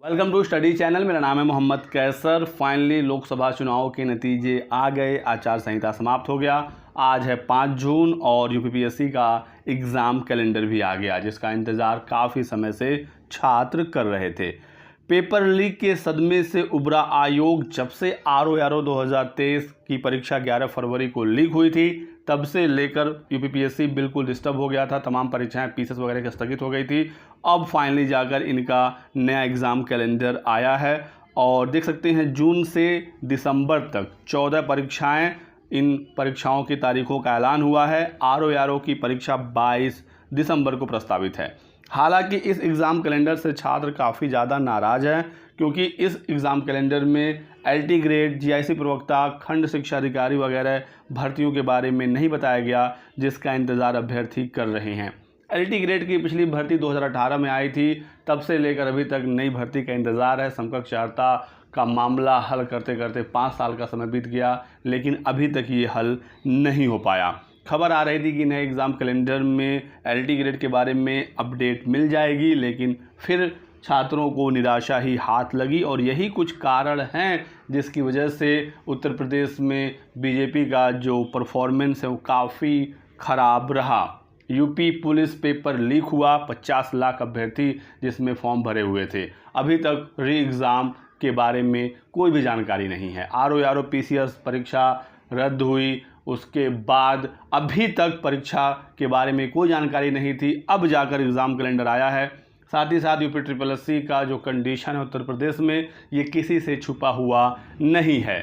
Welcome to study channel. मेरा नाम है मोहम्मद कैसर। फाइनली लोकसभा चुनाव के नतीजे आ गए, आचार संहिता समाप्त हो गया। आज है 5 जून और यूपीपीएससी का एग्ज़ाम कैलेंडर भी आ गया, जिसका इंतज़ार काफ़ी समय से छात्र कर रहे थे। पेपर लीक के सदमे से उबरा आयोग। जब से आरओ 2023 की परीक्षा 11 फरवरी को लीक हुई थी, तब से लेकर यूपीपीएससी बिल्कुल डिस्टर्ब हो गया था। तमाम परीक्षाएं पीसीएस वगैरह की स्थगित हो गई थी। अब फाइनली जाकर इनका नया एग्ज़ाम कैलेंडर आया है और देख सकते हैं जून से दिसंबर तक 14 परीक्षाएं, इन परीक्षाओं की तारीखों का ऐलान हुआ है। आरओ की परीक्षा 22 दिसंबर को प्रस्तावित है। हालांकि इस एग्ज़ाम कैलेंडर से छात्र काफ़ी ज़्यादा नाराज़ हैं, क्योंकि इस एग्ज़ाम कैलेंडर में एलटी ग्रेड, जीआईसी प्रवक्ता, खंड शिक्षा अधिकारी वगैरह भर्तियों के बारे में नहीं बताया गया, जिसका इंतज़ार अभ्यर्थी कर रहे हैं। एलटी ग्रेड की पिछली भर्ती 2018 में आई थी, तब से लेकर अभी तक नई भर्ती का इंतज़ार है। समकक्ष अर्हता का मामला हल करते करते 5 साल का समय बीत गया, लेकिन अभी तक ये हल नहीं हो पाया। खबर आ रही थी कि नए एग्ज़ाम कैलेंडर में एलटी ग्रेड के बारे में अपडेट मिल जाएगी, लेकिन फिर छात्रों को निराशा ही हाथ लगी और यही कुछ कारण हैं जिसकी वजह से उत्तर प्रदेश में बीजेपी का जो परफॉर्मेंस है वो काफ़ी ख़राब रहा। यूपी पुलिस पेपर लीक हुआ, 50 लाख अभ्यर्थी जिसमें फॉर्म भरे हुए थे। अभी तक री एग्ज़ाम के बारे में कोई भी जानकारी नहीं है। आरओ पीसीएस परीक्षा रद्द हुई, उसके बाद अभी तक परीक्षा के बारे में कोई जानकारी नहीं थी। अब जाकर एग्ज़ाम कैलेंडर आया है। साथ ही साथ यूपी ट्रिपल का जो कंडीशन है उत्तर प्रदेश में, ये किसी से छुपा हुआ नहीं है।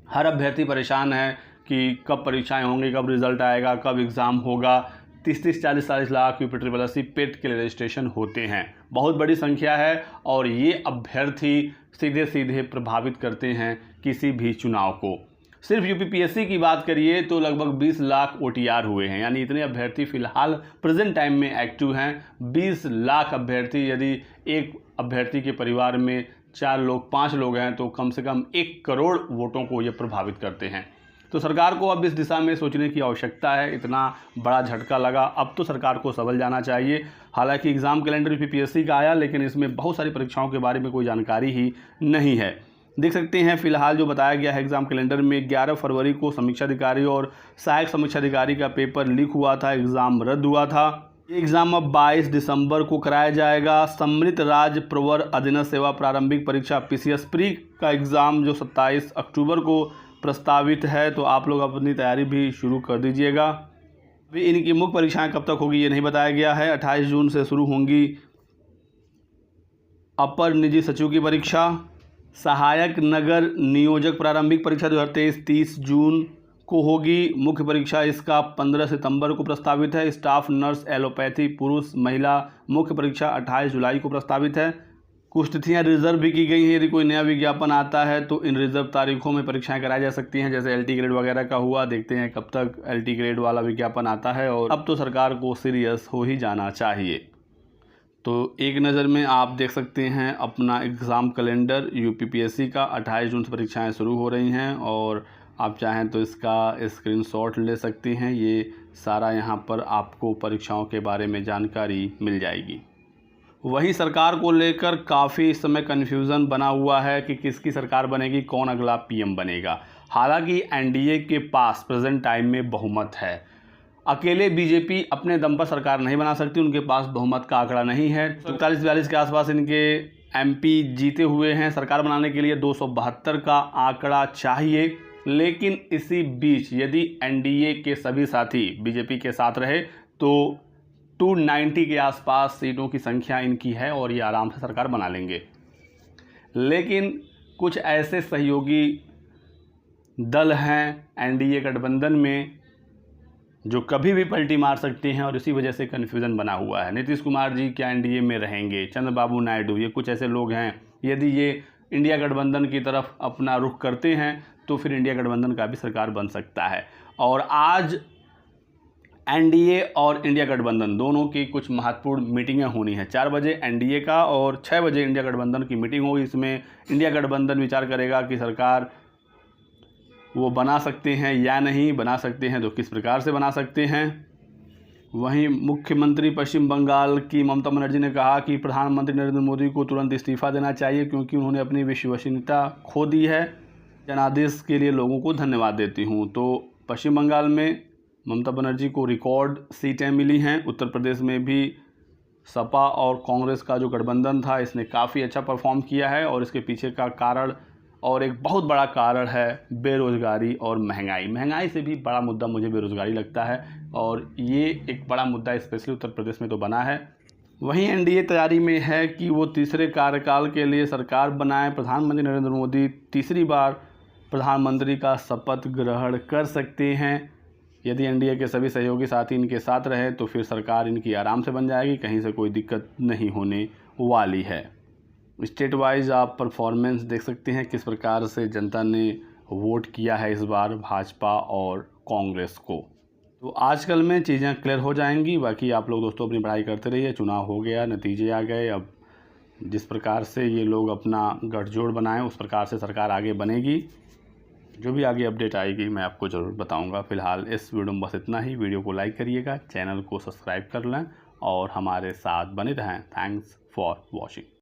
हर अभ्यर्थी परेशान है कि कब परीक्षाएं होंगी, कब रिज़ल्ट आएगा, कब एग्ज़ाम होगा। 30-40 लाख यूपी ट्रिपल पेट के लिए रजिस्ट्रेशन होते हैं। बहुत बड़ी संख्या है और ये अभ्यर्थी सीधे सीधे प्रभावित करते हैं किसी भी चुनाव को। सिर्फ यूपीपीएससी की बात करिए तो लगभग 20 लाख ओटीआर हुए हैं, यानी इतने अभ्यर्थी फ़िलहाल प्रेजेंट टाइम में एक्टिव हैं। 20 लाख अभ्यर्थी, यदि एक अभ्यर्थी के परिवार में 4 लोग 5 लोग हैं तो कम से कम 1 करोड़ वोटों को ये प्रभावित करते हैं। तो सरकार को अब इस दिशा में सोचने की आवश्यकता है। इतना बड़ा झटका लगा, अब तो सरकार को संभल जाना चाहिए। हालांकि एग्ज़ाम कैलेंडर यूपीपीएससी का आया, लेकिन इसमें बहुत सारी परीक्षाओं के बारे में कोई जानकारी ही नहीं है। देख सकते हैं फिलहाल जो बताया गया है एग्ज़ाम कैलेंडर में, 11 फरवरी को समीक्षा अधिकारी और सहायक समीक्षा अधिकारी का पेपर लीक हुआ था, एग्ज़ाम रद्द हुआ था। ये एग्ज़ाम अब 22 दिसंबर को कराया जाएगा। सम्मिलित राज्य प्रवर अधीनस्थ सेवा प्रारंभिक परीक्षा पीसीएस प्री का एग्ज़ाम जो 27 अक्टूबर को प्रस्तावित है, तो आप लोग अपनी तैयारी भी शुरू कर दीजिएगा। अभी इनकी मुख्य परीक्षाएं कब तक होगी ये नहीं बताया गया है। 28 जून से शुरू होंगी अपर निजी सचिव की परीक्षा। सहायक नगर नियोजक प्रारंभिक परीक्षा 2023 30 जून को होगी। मुख्य परीक्षा इसका 15 सितंबर को प्रस्तावित है। स्टाफ नर्स एलोपैथी पुरुष महिला मुख्य परीक्षा 28 जुलाई को प्रस्तावित है। कुछ तिथियां रिजर्व भी की गई हैं। यदि कोई नया विज्ञापन आता है तो इन रिजर्व तारीखों में परीक्षाएं कराई जा सकती हैं, जैसे एलटी ग्रेड वगैरह का हुआ। देखते हैं कब तक एलटी ग्रेड वाला विज्ञापन आता है। और अब तो सरकार को सीरियस हो ही जाना चाहिए। तो एक नज़र में आप देख सकते हैं अपना एग्ज़ाम कैलेंडर यूपीपीएससी का। 28 जून से परीक्षाएं शुरू हो रही हैं और आप चाहें तो इसका स्क्रीनशॉट ले सकते हैं। ये सारा यहाँ पर आपको परीक्षाओं के बारे में जानकारी मिल जाएगी। वहीं सरकार को लेकर काफ़ी इस समय कन्फ्यूज़न बना हुआ है कि किसकी सरकार बनेगी, कौन अगला पीएम बनेगा। हालांकि एनडीए के पास प्रेजेंट टाइम में बहुमत है। अकेले बीजेपी अपने दम पर सरकार नहीं बना सकती, उनके पास बहुमत का आंकड़ा नहीं है। 43-42 के आसपास इनके एमपी जीते हुए हैं। सरकार बनाने के लिए 272 का आंकड़ा चाहिए, लेकिन इसी बीच यदि एनडीए के सभी साथी बीजेपी के साथ रहे तो 290 के आसपास सीटों की संख्या इनकी है और ये आराम से सरकार बना लेंगे। लेकिन कुछ ऐसे सहयोगी दल हैं एनडीए गठबंधन में जो कभी भी पलटी मार सकते हैं और इसी वजह से कन्फ्यूज़न बना हुआ है। नीतीश कुमार जी क्या एनडीए में रहेंगे, चंद्रबाबू नायडू, ये कुछ ऐसे लोग हैं। यदि ये इंडिया गठबंधन की तरफ अपना रुख करते हैं तो फिर इंडिया गठबंधन का भी सरकार बन सकता है। और आज एनडीए और इंडिया गठबंधन दोनों की कुछ महत्वपूर्ण मीटिंगें होनी है। 4 बजे एनडीए का और 6 बजे इंडिया गठबंधन की मीटिंग होगी। इसमें इंडिया गठबंधन विचार करेगा कि सरकार वो बना सकते हैं या नहीं, बना सकते हैं तो किस प्रकार से बना सकते हैं। वहीं मुख्यमंत्री पश्चिम बंगाल की ममता बनर्जी ने कहा कि प्रधानमंत्री नरेंद्र मोदी को तुरंत इस्तीफा देना चाहिए क्योंकि उन्होंने अपनी विश्वसनीयता खो दी है। जनादेश के लिए लोगों को धन्यवाद देती हूँ। तो पश्चिम बंगाल में ममता बनर्जी को रिकॉर्ड सीटें मिली हैं। उत्तर प्रदेश में भी सपा और कांग्रेस का जो गठबंधन था इसने काफ़ी अच्छा परफॉर्म किया है और इसके पीछे का कारण और एक बहुत बड़ा कारण है बेरोज़गारी और महंगाई से भी बड़ा मुद्दा मुझे बेरोज़गारी लगता है और ये एक बड़ा मुद्दा स्पेशली उत्तर प्रदेश में तो बना है। वहीं एनडीए तैयारी में है कि वो तीसरे कार्यकाल के लिए सरकार बनाए। प्रधानमंत्री नरेंद्र मोदी तीसरी बार प्रधानमंत्री का शपथ ग्रहण कर सकते हैं। यदि एनडीए के सभी सहयोगी साथी इनके साथ रहे तो फिर सरकार इनकी आराम से बन जाएगी, कहीं से कोई दिक्कत नहीं होने वाली है। स्टेट वाइज आप परफॉर्मेंस देख सकते हैं किस प्रकार से जनता ने वोट किया है इस बार भाजपा और कांग्रेस को। तो आजकल में चीज़ें क्लियर हो जाएंगी। बाकी आप लोग दोस्तों अपनी पढ़ाई करते रहिए। चुनाव हो गया, नतीजे आ गए, अब जिस प्रकार से ये लोग अपना गठजोड़ बनाएं उस प्रकार से सरकार आगे बनेगी। जो भी आगे अपडेट आएगी मैं आपको ज़रूर बताऊंगा। फ़िलहाल इस वीडियो में बस इतना ही। वीडियो को लाइक करिएगा, चैनल को सब्सक्राइब कर लें और हमारे साथ बने रहें। Thanks for watching.